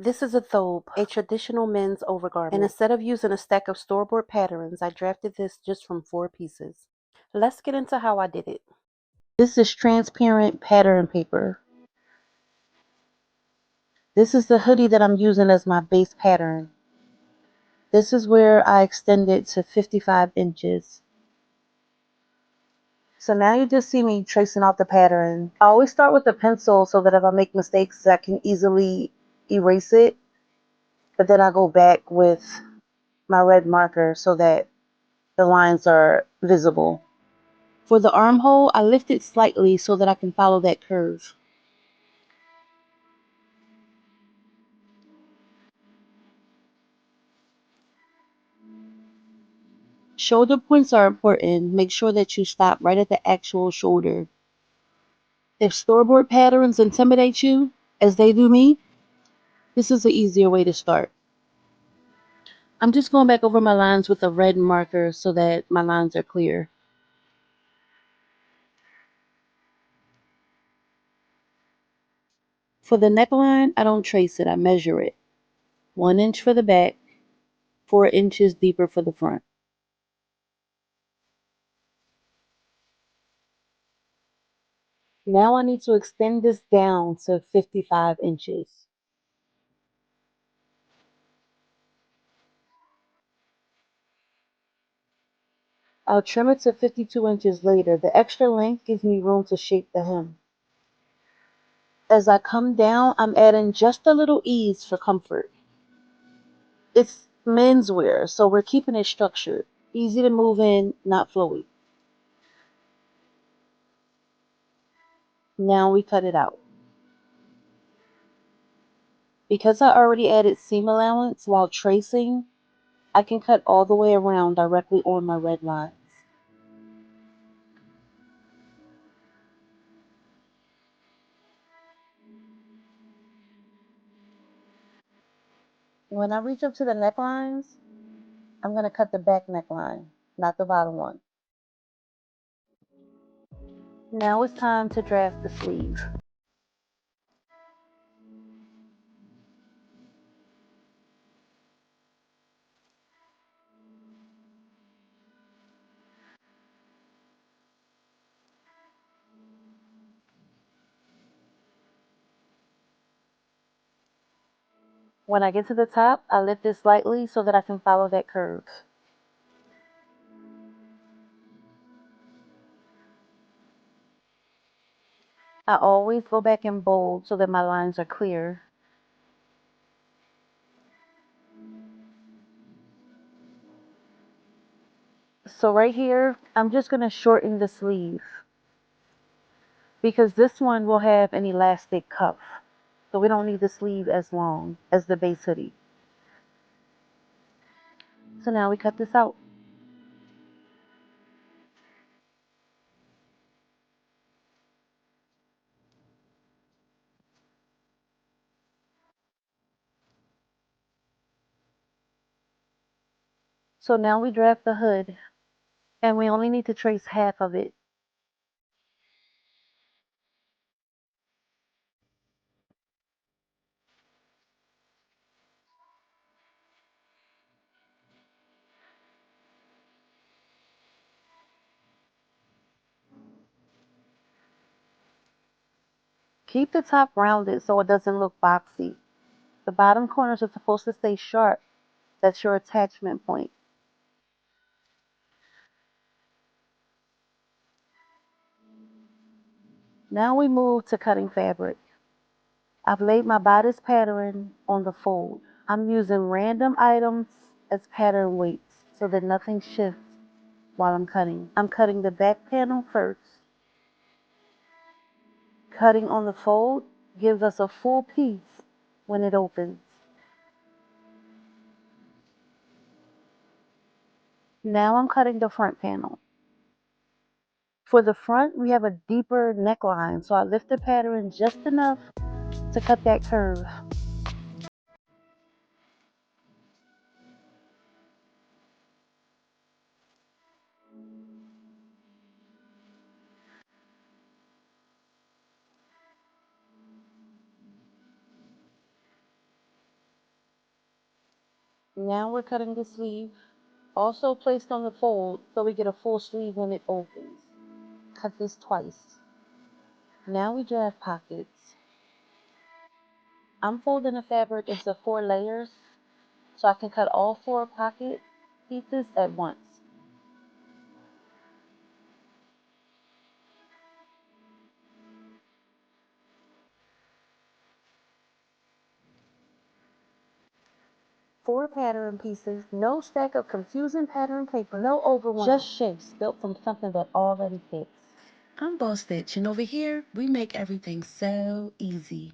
This is a thobe, a traditional men's overgarment, and instead of using a stack of store-bought patterns, I drafted this just from 4 pieces. Let's get into how I did it. This is transparent pattern paper. This is the hoodie that I'm using as my base pattern. This is where I extended to 55 inches. So now you just see me tracing out the pattern. I always start with a pencil so that if I make mistakes, I can easily erase it. But then I go back with my red marker so that the lines are visible. For the armhole, I lift it slightly so that I can follow that curve. Shoulder points are important. Make sure that you stop right at the actual shoulder. If store-bought patterns intimidate you, as they do me, this is an easier way to start. I'm just going back over my lines with a red marker so that my lines are clear. For the neckline, I don't trace it, I measure it. 1 inch for the back, 4 inches deeper for the front. Now I need to extend this down to 55 inches. I'll trim it to 52 inches later. The extra length gives me room to shape the hem. As I come down, I'm adding just a little ease for comfort. It's menswear, so we're keeping it structured. Easy to move in, not flowy. Now we cut it out. Because I already added seam allowance while tracing, I can cut all the way around directly on my red lines. When I reach up to the necklines, I'm going to cut the back neckline, not the bottom one. Now it's time to draft the sleeve. When I get to the top, I lift it slightly so that I can follow that curve. I always go back in bold so that my lines are clear. So right here, I'm just going to shorten the sleeve because this one will have an elastic cuff. So we don't need the sleeve as long as the base hoodie. So now we cut this out. So now we draft the hood and we only need to trace half of it. Keep the top rounded so it doesn't look boxy. The bottom corners are supposed to stay sharp. That's your attachment point. Now we move to cutting fabric. I've laid my bodice pattern on the fold. I'm using random items as pattern weights so that nothing shifts while I'm cutting. I'm cutting the back panel first. Cutting on the fold gives us a full piece when it opens. Now I'm cutting the front panel. For the front, we have a deeper neckline, so I lift the pattern just enough to cut that curve. Now we're cutting the sleeve, also placed on the fold so we get a full sleeve when it opens. Cut this twice. Now we draft pockets. I'm folding the fabric into 4 layers so I can cut all 4 pocket pieces at once. Four pattern pieces, no stack of confusing pattern paper, no overwhelm, just shapes built from something that already fits. I'm Boss Stitch, and over here, we make everything so easy.